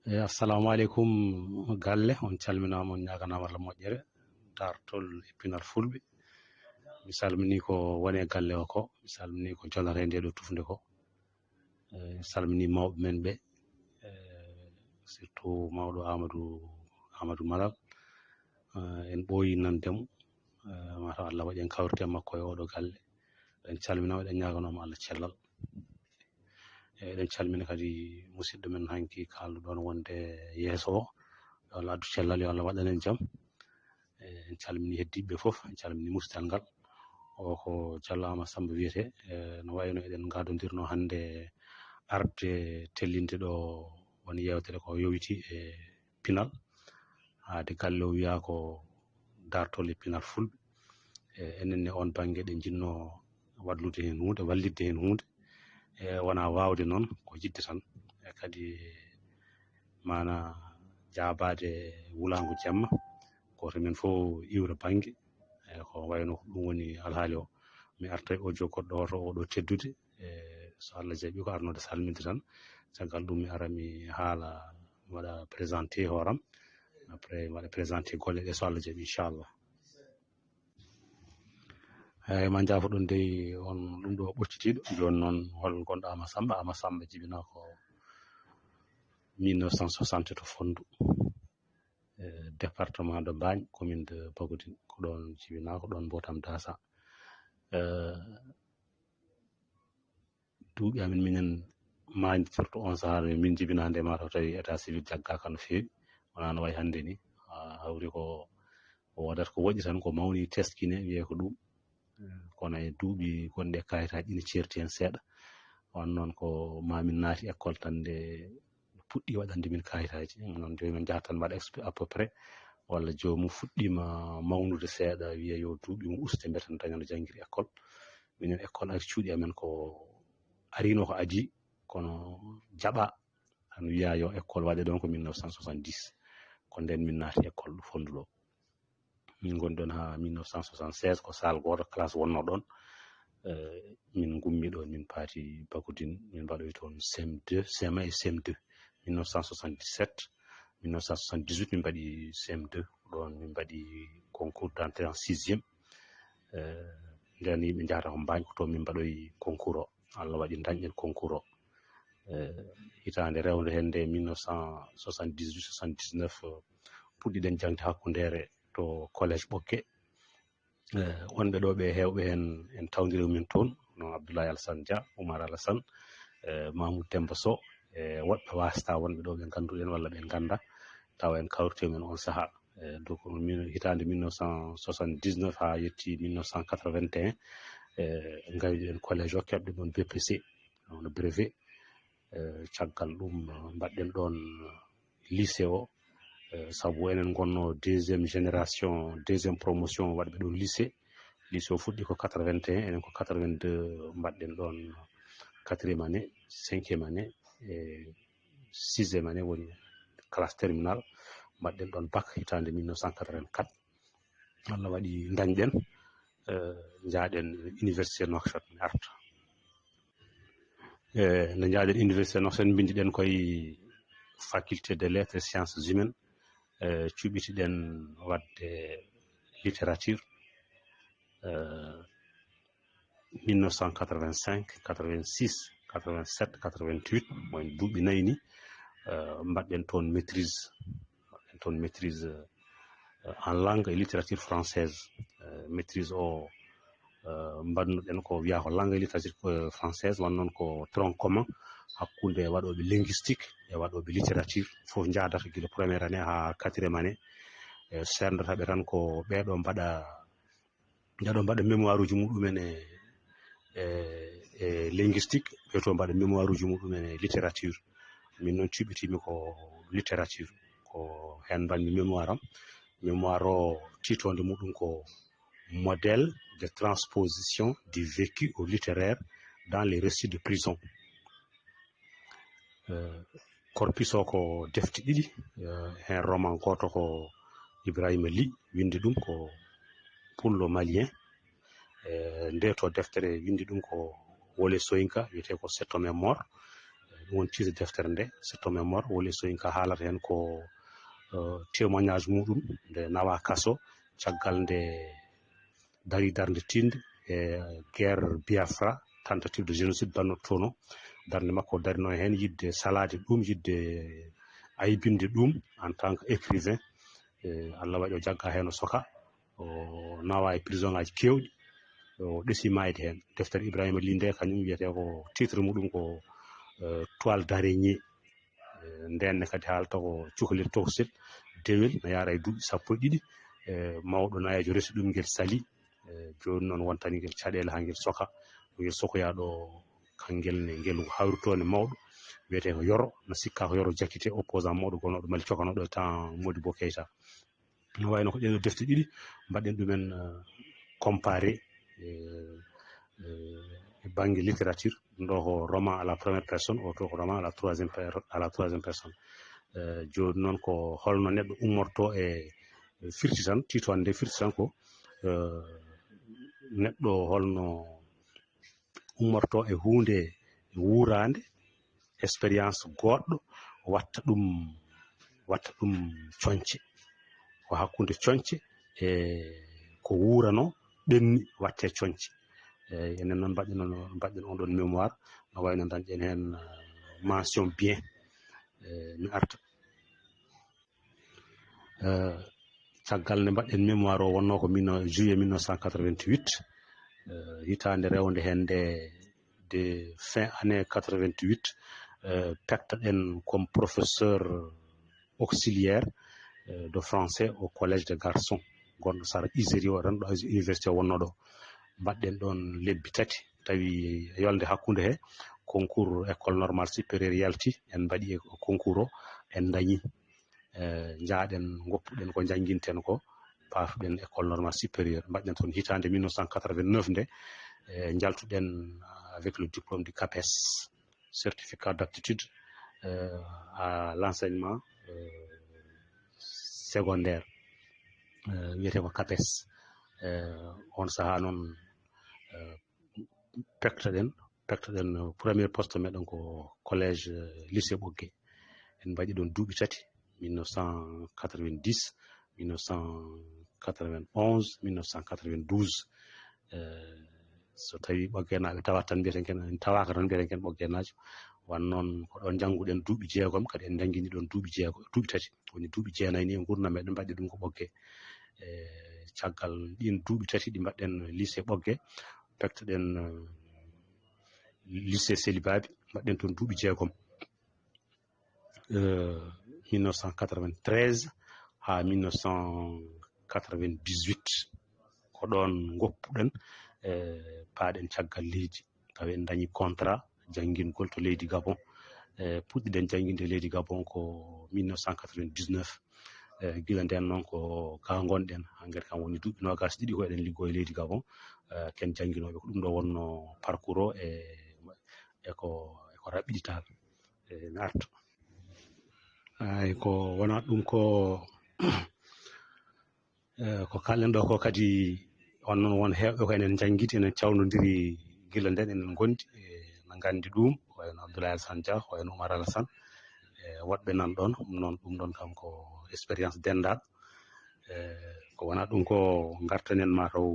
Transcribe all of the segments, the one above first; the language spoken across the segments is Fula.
assalamu alaikum galle on calminama on ñaganama Allah moƴƴere dartol e pinal fulɓe mi salmini ko woni e galle o ko mi salmini ko jolata e nde ɗo tufde ko mi salmini mawɓe men ɓe surtout mawɗo Amadou Malal en ɓooyi nandemo mataw Allah waɗi en kawrite makko e oɗo galle en calminama eɗen ñaganoma Allah cellal eɗen calmina kadi musidɗo men hanki kalduɗon wonde yeeso o yo Allah addu cellal yo Allah waɗanen jaam en calmini heddiɓe fof en calmini mustal ngal o ko Diallo Amadou Samba wiyete no wayno eɗen gadodirno hannde arde tellinde ɗo won yewtere ko yowiti e pinal haade galle o wiya ko dartol e pinal fulɓe enenne on banggue ɗe jinno wallude hen hunde wallidde hen hunde wona wawde noon ko jidde tan kadi mana jabade wulango jamma goto men fof iwra banggue ko wayno ɗum woni alhaali o mi arta e audio goɗɗo oto oɗo teddude so Allah jaaɓi ko arnode salminde tan caggal ɗum mi ara mi haala mi waɗa présenté hooram après mi waɗa présenté golle ɗe so Allah jaaɓi inchallah eyyi ma jaafo ɗon dey on ɗum ɗo ɓoccitiɗo joni noon hol gonɗo Ama Samba jibina ko 1960 to Fondu département de Mbagne commune de Bagodine ko ɗon jibina ko ɗon Mbotam Dasa duuɓi amin minen maandi surtout on saaha min jibina nde mataw tawi état civil jaggaka no feewi wona no way hannde ni hawri ko o waɗata ko waɗi tan ko mawni teskine wiye ko ɗum kono e duuɓi gonɗe kayitaji ina certi hen seeɗa wan noon ko mamin naati école tan nde puɗɗi waɗande min kayitaji noon joni min jahat tan mbaɗa à peu près walla jomum fuɗɗima mawnude seeɗa wiya yo duuɓi mum uste mbete daña no janggiri école minen école ari cuuɗi amen ko arino ko adi kono jaɓa tan wiya yo école waɗe ɗon ko 1970 ko nden min naati école ɗo Fondu ɗo min goni ɗon ha 1976 ko salle goto classe wonno ɗon min gummi ɗon min paati Bagodine min mbaɗoy toon CM2 CM1 et CM2 1977 1978 min mbaɗi CM2 ɗon min mbaɗi concours d'entrée en 6e nden yimɓe jahata ko Mbagne ko toon min mbaɗoy concours o Allah waɗi dañƴen concours o hitande rewde hen nde 1978 79 puɗɗiɗen jangde hakkundere to collège Ɓokke wonɓe ɗo ɓe hewɓe hen en tawdiri min toon no Abdoulaye Alassane Dia Oumar Alassane Mamoudou Demba Sow woɓɓe wasata wonɓe ɗo ɓe ganduɗen walla ɓe ganda tawa en kawrite men on saaha donc hitande 1979 ha yetti 1981 gawiɗen collège o keɓɗen ɗon BPC no brevet caggal ɗum mbaɗɗen ɗon lycée o sabu enen gonno deuxiéme génération deuxiéme promotion waɗɓe ɗon lycée o fuɗɗi ko 81 enen ko 82 mbaɗɗen ɗon 4e année 5e année e 6e année woni classe terminale mbaɗɗen ɗon bac hitande 1984 Allah waɗi dañɗen jaaɗen université Nouakchott mi arta nde jaaɗen université Nouakchott bindi ɗen koye faculté de lettres et sciences humaines cuɓitiɗen wadde littérature 1985 86 87 88 moyen duuɓi nayyi ni mbaɗɗen toon maîtrise en langue et littérature française maîtrise o mbannuɗen ko wiya ko langue et littérature française wan noon ko tronc commun hakkude waɗoɓe linguistique e waɗoɓe littérature fof jadata guila premiére année ha 4e année serdataɓe tan ko ɓeɗo mbaɗa mémoire uji muɗumen e linguistique ɓeeto mbaɗa mémoire uji muɗumen e littérature min noon cuɓitimi ko littérature ko hen mbanmi mémoire am mémoire o titode muɗum ko modèle de transposition du vécu au littéraire dans les récits de prison corpus o ko defte ɗiɗi hen roman goto ko Ibrahima Ly windi ɗum ko pullo malien nde to deftere windi ɗum ko Wole Soyinka wiyete ko 7 homme mort won titre deftere nde sitto mémoire woni soyinka haalata hen ko témoignage muɗum nde nawa kaso caggal nde dari darde tinde e guerre Biafra tentative de génocide bannottono darde makko darino hen yidde salade ɗum yidde aybinde ɗum en tant que écrivain Allah waɗi o jagga hen o soka o nawa e prison ngaji kewɗi o ɗesi mayde hen deftere Ibrahima Ly nde kañum wiyete ko titre muɗum ko toile d'araignée ndenne kadi haalta ko cukalel tokosel dewel no yaara e duuɓi 12 mawɗo nayejo resi ɗum ngel sali joni noon wontani ngel caɗele ha ngel soka ngel sokoya ɗo kangel ne ngel hawritone mawɗo wiyete ko Yoro no sikka ko Yoro Diakité opposant mawɗo gonnoɗo Mali cokanoɗo e temps Modibo Keïta no wayno ko ɗeɗo defte ɗiɗi mbaɗen ɗumen comparé e banggue littérature ɗum ɗo ko roman à la première personne o to ko roman à la troisième personne joni noon ko holno neɗɗo ummorto e firti tan titone nde firti tan ko neɗɗo holno ummorto e hunde wuurande expérience goɗɗo watta ɗum coñce ko hakkude coñce e ko wuurano ɓenni watte coñce enen noon mbaɗɗen on ɗon mémoire no wayno dañƴen hen mention bien mi arta caggal nde mbaɗɗen mémoire o wonno ko juillet 1988 hitande rewde hen de fin année 88 pektaɗen comme professeur auxiliaire de français au collège des garçons gonɗo Sara Iseri o renɗo université wonno ɗo mbaɗɗen ɗon lebbi 3 tawi yolde hakkude he concours école normale supérieure yalti en mbaɗi e concours o en dañi jaaɗen goppuɗen ko jangguinten ko paafuɗen école normale supérieure mbaɗɗen toon hitande 1989 nde jaltuɗen avec le diplôme du CAPES certificat d'aptitude à l'enseignement secondaire wiyete ko CAPES on saha noon pektoɗen premier poste meɗen ko collège lycée Ɓoggé en mbaɗi ɗon duuɓi 3 1990 1991 1992 so tawi ɓoggenaɓe tawat tan mbiyeten ken tawaka tan mbiyeten ken ɓoggenajo wan noon ko ɗon jannguɗen duuɓi 6 kadi en jangguini ɗon duuɓi 3 woni duuɓi 9 ni e gurdam meɗen mbaɗi ɗum ko Ɓoggé caggal ɗin duuɓi 3 ɗi mbaɗɗen lycée Ɓoggé pektoɗen lycée Selibaɓe mbaɗɗen toon duuɓi 6 1993 ha 1998 ko ɗon goppuɗen paaɗen caggal leydi tawi en dañi contrat janngingol to leydi Gabon puɗɗiɗen jannginde leydi Gabon ko 1999 gila nden noon ko ka gonɗen hankkadi kam woni duuɓi 22 ko eɗen liggo e leydi Gabon ken jannginoɓe ko ɗum ɗo wonno parcours o e ko raɓɓiɗital mi arta ay ko wona ɗum ko ko kalɗen ɗo ko kadi on noon won heewɓe ko enen janngiti enen cawnodiri gila nden enen gondi no nganndi ɗum wayno Abdoulaye Alassane Dia wayno Oumar Alassane woɗɓe nan ɗon ɗum ɗon kam ko expérience denndal ko wona ɗum ko gartanen mataw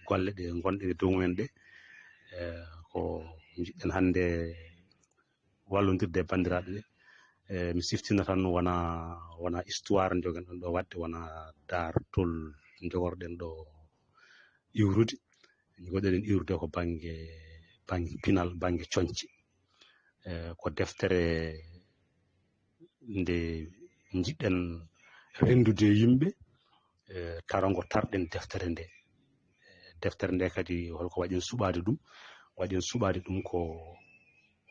golle ɗe gonɗe e dow men ɗe ko jiɗɗen hannde wallodirde e banndiraaɓe ɓe mi siftina tan wona histoire jogen ɗon ɗo wadde wona dartol jogorɗen ɗo iwrude goɗɗen iwrude ko banggue pinal banggue coñce ko deftere nde jiɗɗen rendude yimɓe tarango tarɗen deftere nde kadi holko waɗi suɓade ɗum ko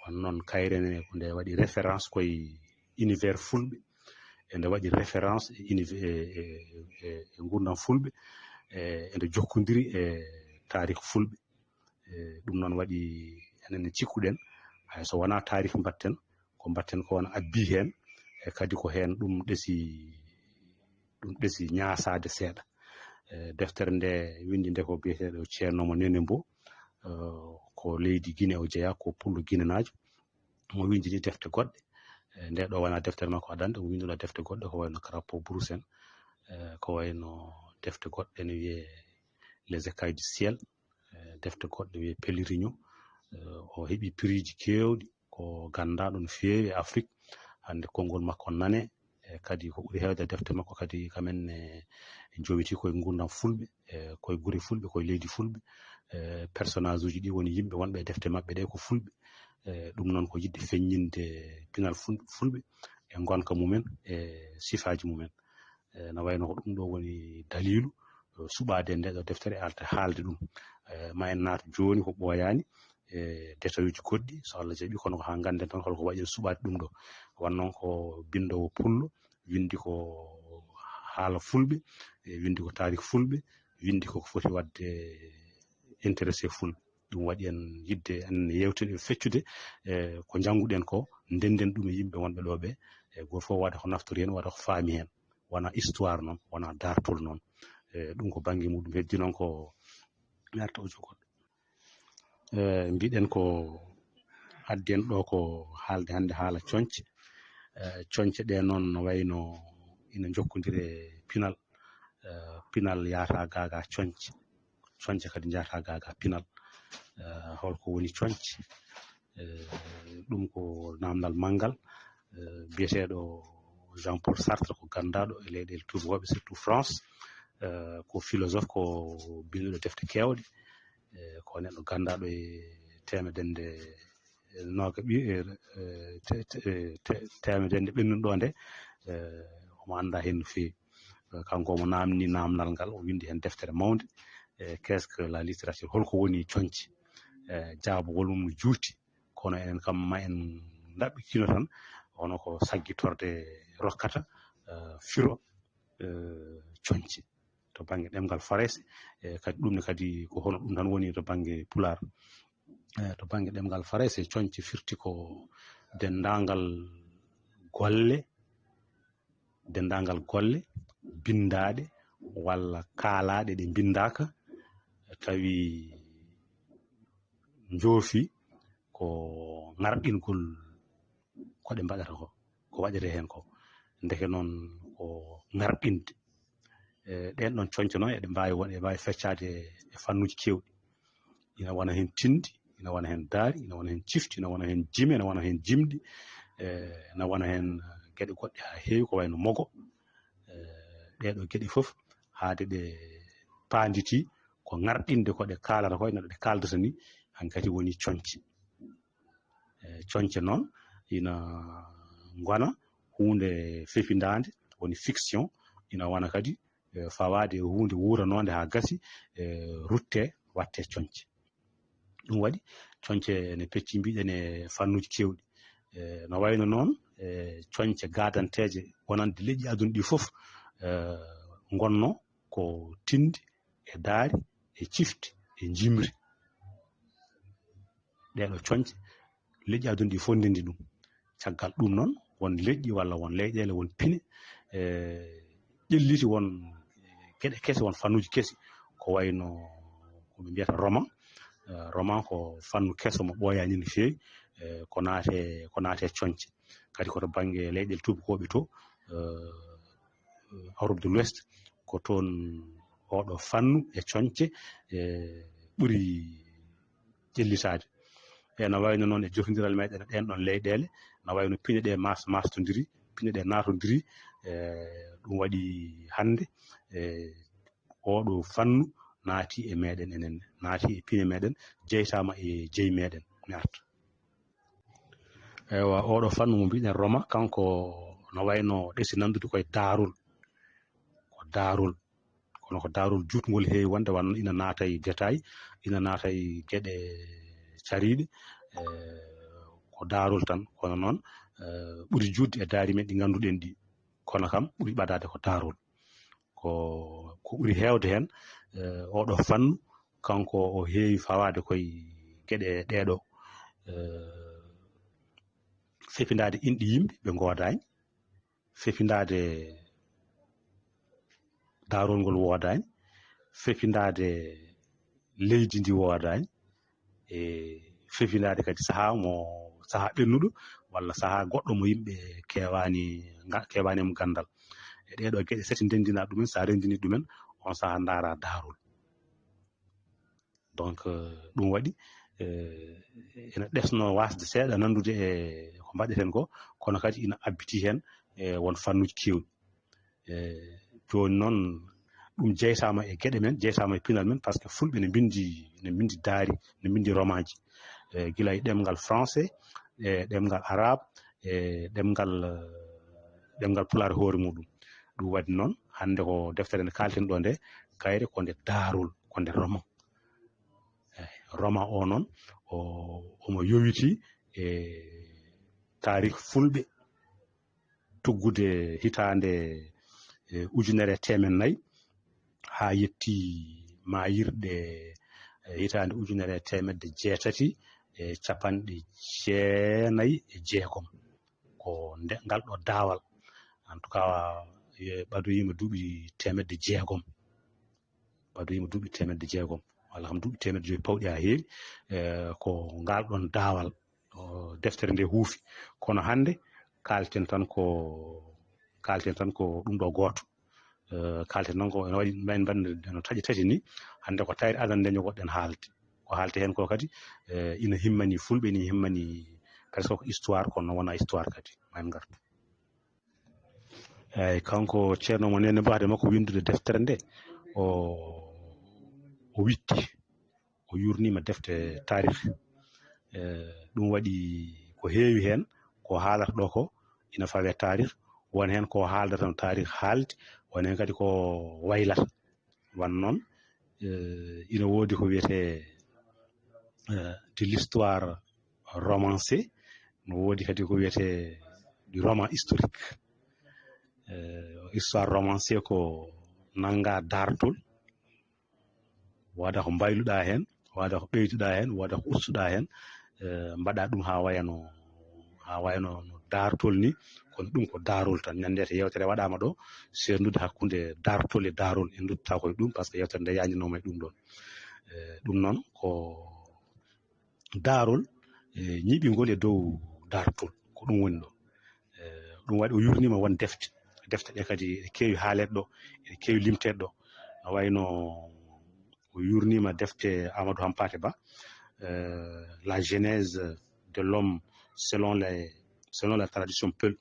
won noon kayre ko nde waɗi référence koye univers fulɓe e nde waɗi référence e gurdam fulɓe ende jokkodiri e taarih fulɓe ɗum noon waɗi enen cikkuɗen hayso wona taarih mbatten ko wona abbi hen e kadi ko hen ɗum ɗesi ñaasade seeɗa deftere nde windi nde ko biyeteɗo ceerno mo Nene Mbo ko leydi Guinée o jeeya ko pullo guinénajo mo windini defte goɗɗe nde ɗo wona deftere makko adande o winduno defte goɗɗe ko wayno Crapaud Brousse en ko wayno defte goɗɗe ne wiye les écailles du ciel defte goɗɗe wiye Pèlerino o heɓi prix kewɗi ko gandaɗo no feewi e Afrique hande konngol makko nane kadi ko ɓuri hewde defte makko kadi kamen ne jowiti koye gurdam fulɓe koye gure fulɓe koye leydi fulɓe personnage uji ɗi woni yimɓe wonɓe e defte maɓɓe ɗe ko fulɓe ɗum noon ko yidde feññinde pinal fulɓe e gonka mumen e sifaji mumen no wayno ko ɗum ɗo woni dalilu suɓade nde ɗo deftere arta haalde ɗum ma en naata joni ko ɓooyani détail uji goɗɗi so Allah jaɓi kono ko ha ganden tan holko waɗi en suɓade ɗum ɗo wan noon ko bindowo pullo windi ko haala fulɓe windi ko tarik fulɓe windi koko foti wadde intéressé fulɓe ɗum waɗi en yidde en yewtide feccude ko jannguɗen ko ndenden ɗum e yimɓe wonɓe ɗo ɓe goto fof waɗa ko naftori hen waɗa ko faami hen wona histoire noon wona dartol noon ɗum ko banggue muɗum heddi noon ko arta o jogoɗo mbiɗen ko addi en ɗo ko haalde hannde haala coñce coñce ɗe noon no wayno ina jokkodire pinal pinal yata gaga coñce coñce kadi jata gaga pinal holko woni coñce ɗum ko namdal manggal biyeteɗo Jean Paul Sartre ko gandaɗo e leyɗele tubakoɓe surtout France ko philosophe ko binduɗo defte kewɗe ko neɗɗo gandaɗo e temedende temedende ɓennuɗo nde omo anda hen no fewi kanko mo namni namdal ngal o windi hen deftere mawde qu'est-ce que la littérature holko woni coñce jaabugol mum no juuti kono enen kam ma en ɗaɓɓitino tan hono ko saggitorde rokkata firo coñce to banggue ɗemgal farese kadi ɗum ne kadi ko hono ɗum tan woni to banggue pular to banggue ɗemgal farese coñce firti ko dendagal golle bindaɗe walla kaalaɗe ɗe bindaka tawi joofi ko ngarɗingol koɗe mbaɗata ko waɗete hen ko ndeke noon ko ngarɗinde ɗen ɗon coñce noon eɗe mbawi feccade e fannuji kewɗi ina wona hen tindi ina wona hen daari ina wona hen cifti ina wona hen jime ina wona hen jimɗi ina wona hen gueɗe goɗɗe ha heewi ko wayno mogo ɗeɗo gueɗe foof haade ɗe paanditi ko ngarɗinde koɗe kaalata koye no ɗe kaldata ni hankkadi woni coñce coñce noon ina gona hunde fefindade woni fiction ina wona kadi fawade hunde wuranode ha gasi rutte watte coñce ɗum waɗi coñce ne pecci mbiɗen e fannuji kewɗi no wayno noon coñce gadanteje wonande leƴƴi aduna ɗi foof gonno ko tindi e daari e cifti e jimri ɗeɗo coñce leƴƴi aduna ɗi fof ndendi ɗum caggal ɗum noon won leƴƴi walla won leyɗele won pine ƴelliti won gueɗe kese won fannuji kesi ko wayno koɓe mbiyata roman ko fannu keso mo ɓooyani no fewi ko naate coñce kadi koto banggue leyɗele tubakoɓe to Europe de l'Ouest ko toon oɗo fannu e coñce ɓuuri ƴellitade no wayno noon e jofodiral meɗen ɗen ɗon leyɗele no wayno piine ɗe mastodiri piine ɗe natodiri ɗum waɗi hande oɗo fannu naati e meɗen enen naati e piine meɗen jeytama e jeyi meɗen mi arta ewa oɗo fannu mo mbiɗen Roma kanko no wayno ɗesi nandude koye daarol kono ko daarol jutgol heewi wonde wanno ina naata e détail ina naata e gueɗe cariɗe ko daarol tan kono noon ɓuuri judde e daari men ɗi ganduɗen ɗi kono kam ɓuuri ɓadade ko daarol ko ɓuuri hewde hen oɗo fannu kanko o heewi fawade koye gueɗe ɗeɗo fefindade inɗe yimɓe ɓe godani fefindade daarol ngol wodani fefindade leydi ndi wodani e fefindade kadi saaha mo saha ɓennuɗo walla saha goɗɗo mo yimɓe kewani mo gandal e ɗeɗo geɗe sati ndendina ɗumen sa rendini ɗumen on saha ndara darol donc ɗum waɗi ina ɗesno wasde seeɗa nandude e ko mbaɗeten ko kono kadi ina abbiti hen e won fannuji kewɗi joni noon ɗum jeytama e gueɗe men jeytama e pinal men par ce que fulɓe ne bindi daari ne bindi romaji guila e ɗemgal français e ɗemgal arabe e ɗemgal pulaar hoore muɗum ɗum waɗi noon hande ko deftere nde kalten ɗo nde kayre ko nde daarol ko nde roman roman o noon omo yowiti e taarih fulɓe tuggude hitande ujunere temen nayyi ha yetti mayirɗe hitande ujunere temedde jeetati e capanɗe jeenayyi e jeegom ko ngal ɗo daawal en tout cas ɓadoyima duuɓi temedde jeegom walla kam duuɓi temedde joyi pawɗi ha heewi ko ngal ɗon daawal deftere nde huufi kono hande kalten tan ko ɗum ɗo gooto kalten tan ko ene waɗi men bande no taƴi tati ni hande ko tawri adan ndeño goɗɗen haalde ko haalte hen ko kadi ina himmani fulɓe ni himmani presque ko histoire kono wona histoire kadi man gartu eyyi kanko ceerno mo nene mbade makko windude deftere nde o witti o yurnima defte tarih ɗum waɗi ko heewi hen ko haalata ɗo ko ina fawe tarih won hen ko haaldata no tarih haaldi won hen kadi ko waylata wan noon ina woodi ko wiyete de l'histoire romancée no woodi kadi ko wiyete du roman historique histoire romancée ko nanga dartol wada ko mbayluɗa hen wada ko ɓeyduɗa hen wada ko ustuɗa hen mbaɗa ɗum ha wayano no dartol ni kono ɗum ko darol tan ñande to yewtere waɗama ɗo sendude hakkude dartol e darol en duttata koye ɗum par ce que yewtere nde yañinoma e ɗum ɗon ɗum noon ko darol ñiɓingol e dow dartol ko ɗum woni ɗo ɗum waɗi o yurnima won defte ɗe kadi e keewi haalede ɗo e keewi limtede ɗo no wayno o yurnima defte Amadou Hampâté Bâ la genèse de l'homme selon la tradition Peul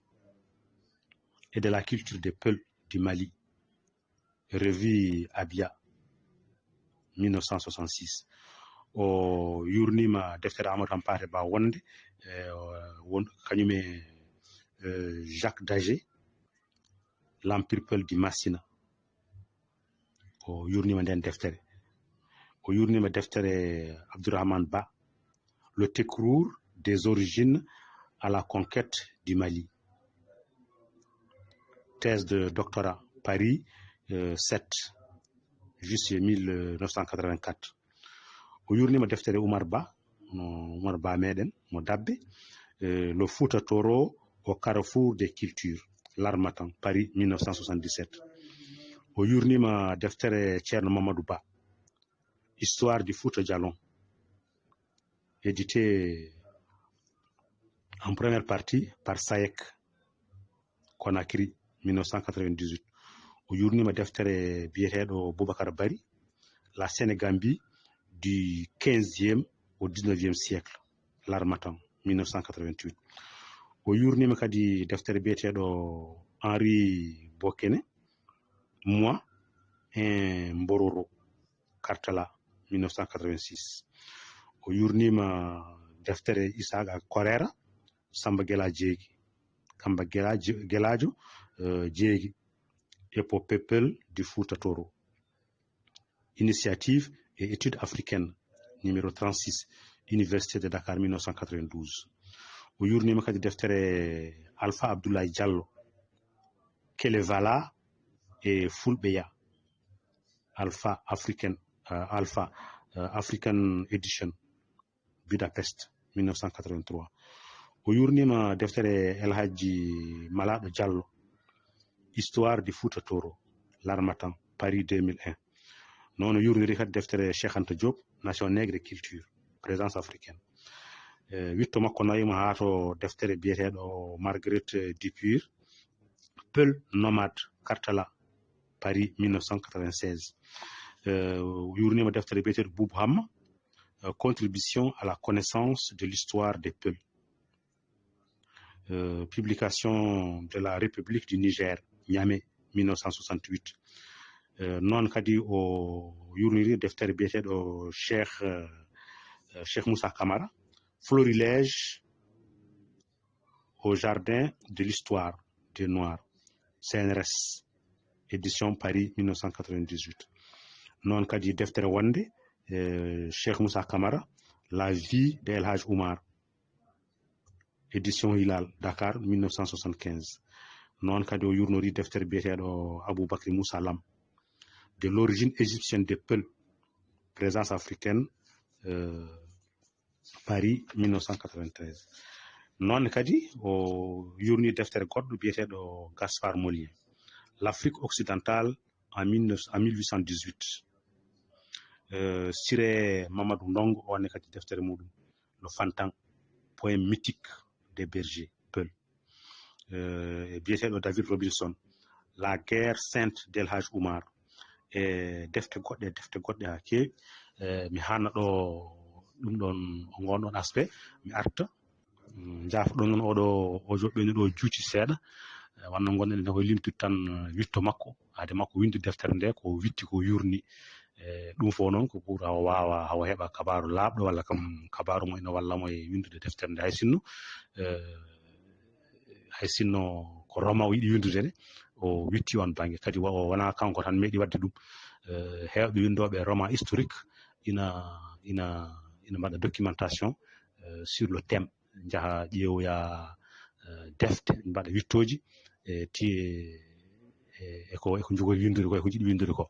et de la culture des Peuls du Mali, revue Abia 1966 o yurnima deftere Amadou Hampâté Bâ wonde kañume Jacques Dagé l'empire Peul du Massina o yurnima nden deftere o yurnima deftere Abdourahmane Ba le Tekrour des origines à la conquête du Mali, thèse de doctorat Paris 7 juillet 1984 o yurnima deftere Oumar Ba meɗen mo Dabbe le Fouta Toro au carrefour des cultures l'Harmattan Paris 1977 o yurnima deftere Ceerno Mamadou Ba histoire du Fouta Djallon édité en première partie par Sayek Conakry 1998 o yurnima deftere biyeteɗo Boubacar Bari la Sénégambie du 15e au 19e siècle l'Harmattan 1988 o yurnima kadi deftere biyeteɗo Henri Bokene moi un Mbororo Kartala 1986 o yurnima deftere Isaga Korera Samba Guela Djegui Kamba Gelajo Djegui épopée Peul du Fouta Toro initiative et études africaines numéro 36 Université de Dakar 1992 o yurnima kadi deftere Alpha Abdoulaye Diallo Kelevala et Fulbeya Alpha African Edition Budapest 1983 o yurnima deftere El Hadji Malado Diallo histoire du Fouta Toro l'Harmattan Paris 2001 noon o yurniri kadi deftere Cheikh Anta Diop nation nègre et culture présence africaine witto makko nawima haa to deftere biyeteɗo Marguerite Dupuy Peul nomade Kartala Paris 1996 yurnima deftere biyeteɗo Boubou Hamma contribution à la connaissance de l'histoire des Peuls publication de la République du Niger Niamey 1968 non kadi o yurniri deftere biyeteɗo Cheikh Moussa Camara Florilège au jardin de l'histoire des Noirs CNRS édition Paris 1998 non kadi deftere wonde Cheikh Moussa Camara La vie de El Hadj Oumar édition Hilal Dakar 1975 non kadi o yurnori deftere biyeteɗo Aboubacry Moussa Lam de l'origine égyptienne des Peuls présence africaine Paris 1993 non kadi o yurni deftere goɗɗo biyeteɗo Gaspard Molien l'Afrique occidentale en 1818 Siré Mamadou Ndongo on kadi deftere muɗum le Fantan poème mythique des bergers Peuls biyeteɗo David Robinson la guerre sainte d'El Hadj Oumar e defte goɗɗe ha kewi mi hanna ɗo ɗum ɗon gonɗon aspect mi arta jaafa ɗon noon o joɓɓeni ɗo juuti seeɗa wanno gonɗen ne koye limtude tan witto makko haade makko winde deftere nde ko witti ko yurni ɗum fof noon ko pour hawa wawa hawa heɓa kabaru laaɓɗo walla kam kabaru mo ina wallamo e windude deftere nde hay sinno ko Roma o yiɗi windude de o witti on banggue kadi wona kanko tan meeɗi wadde ɗum hewɓe windoɓe roman historique ina mbaɗa documentation sur le thème jaaha ƴeewoya defte mbaɗa wittoji tiye eko jogori windude ko eko jiɗi windude ko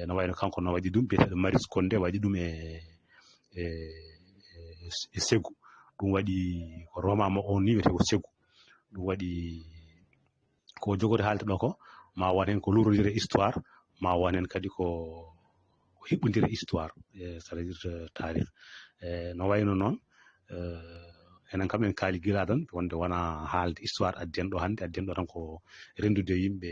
no wayno kanko no waɗi ɗum biyeteɗo Maris Condé waɗi ɗum e Ségou ɗum waɗi ko roman mo on ni wiyete ko Ségou ɗum waɗi ko jogori haalde ɗo ko ma won hen ko lurodire histoire ma won hen kadi ko hiɓɓodire histoire ça veut dire tarih no wayno noon enen kam en kaali gilaɗon wonde wona haalde histoire adden ɗo hannde adden ɗo tan ko rendude yimɓe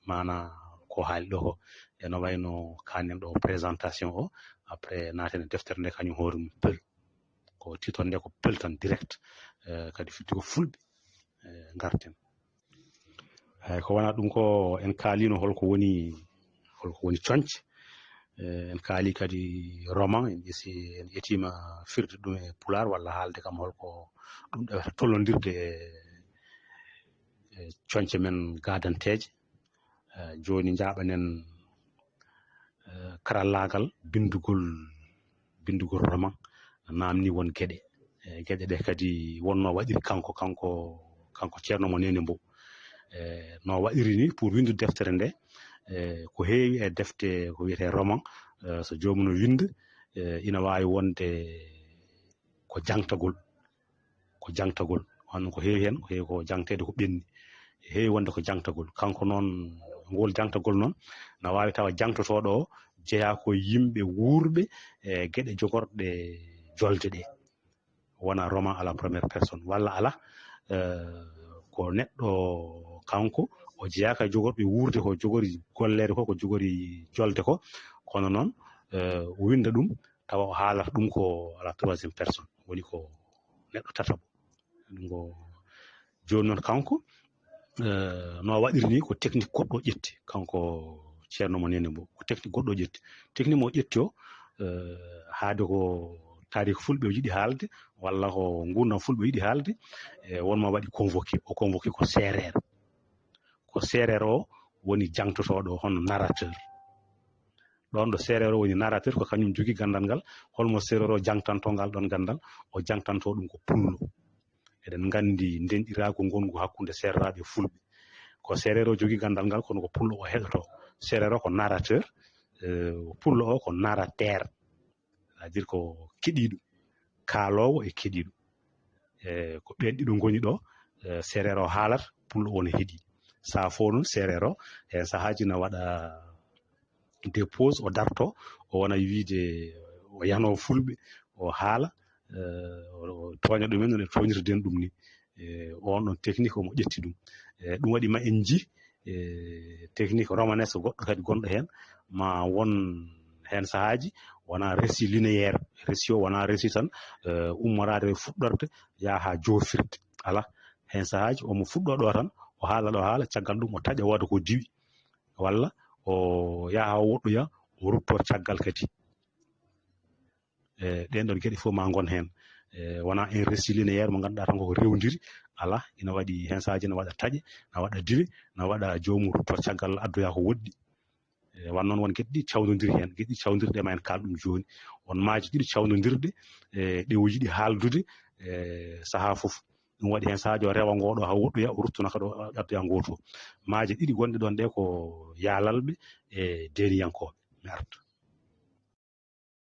mana ko haali ɗo ko eno wayno kanen ɗo présentation o après naten deftere nde kañum hoore mum Peul ko titre nde ko Peul tan direct kadi fitti ko fulɓe garten eyyi ko wona ɗum ko en kaalino holko woni coñce en kaali kadi roman en ƴettima firde ɗum e pular walla haalde kam holko ɗum ɗewata tollodirde e coñce men gadanteje joni jaɓanen karallagal bindugol roman namni won gueɗe ɗe kadi wonno waɗiri kanko ceerno mo Nene Mbow no waɗiri ni pour windude deftere nde ko heewi e defte ko wiyete roman so jomum no winda ina wawi wonde ko jangtagol hono ko heewi hen ko heewi ko jangtede ko ɓenni heewi wonde ko jangtagol kanko noon ngol jangtagol noon no wawi tawa jangtotoɗo o jeeya ko yimɓe wuurɓe e gueɗe jogorɗe jolde ɗe wona roman à la première personne walla ala ko neɗɗo kanko o jeeyaka jogorɓe wuurde ko jogori gollede ko jogori jolde ko kono noon o winda ɗum tawa o haalata ɗum ko à la troisième personne woni ko neɗɗo tataɓo ɗum ko joni noon kanko no waɗiri ni ko technique goɗɗo ƴetti kanko ceerno mo Nene Mbow ko technique goɗɗo ƴetti technique mo ƴetti o haade ko tarik fulɓe o yiɗi haalde walla ko gurdam fulɓe yiɗi haalde wonmo waɗi convoqué ko séréer o woni jangtotoɗo hono narrateur ɗon ɗo séréer o woni narrateur ko kañum jogui gandal ngal holmo séréer o jangtanto ngal ɗon gandal o jangtanto ɗum ko pullo eɗen gandi ndenɗirago gongu hakkude serraɓe fulɓe ko séréer o jogui gandal ngal kono ko pullo o heɗoto séréer o ko narrateur pullo o ko narrateur c'est à dire ko keɗiɗo kaalowo e keɗiɗo ko ɓen ɗiɗo goni ɗo séréer o haalata pullo o ne heeɗi sa fo noon séréer o e sahaji ne waɗa dépose o darto o wona wiide o yano fulɓe o haala toña ɗumen no ɗe toñirden ɗum ni on ɗon technique omo ƴetti ɗum ɗum waɗi ma en ji technique romanesque goɗɗo kadi gonɗo heen ma won heen sahaaji wona récit linéaire récit o wona récit tan ummorade fuɗɗorde yaha ha jofirde ala heen sahaaji omo fuɗɗo ɗo tan o haala ɗo haala caggal ɗum o taƴa wooda ko diwi walla o yaha o woɗɗoya o rutto caggal kadi ɗen ɗon geɗe fof ma gon heen wona un récit linéaire mo ngannduɗaa tan koko rewndiri ala ina waɗi heen sahaaji ne waɗa taƴe na waɗa diwe na waɗa joomum rutto caggal addoya ko woɗɗi wan noon won geɗe ɗiɗi cawnodiri heen geɗe ɗiɗi cawndirɗe ma en kaal ɗum jooni won maaji ɗiɗi cawnodirɗe ɗewuji ɗi haaldude sahaa fof ɗum waɗi heen sahaaji o rewa ngoɗo ha woɗɗoya o ruttuna kadi o ƴaddoya ngoto maaje ɗiɗi gonɗe ɗon ɗe ko yaalalɓe e deniyankoɓe mi arta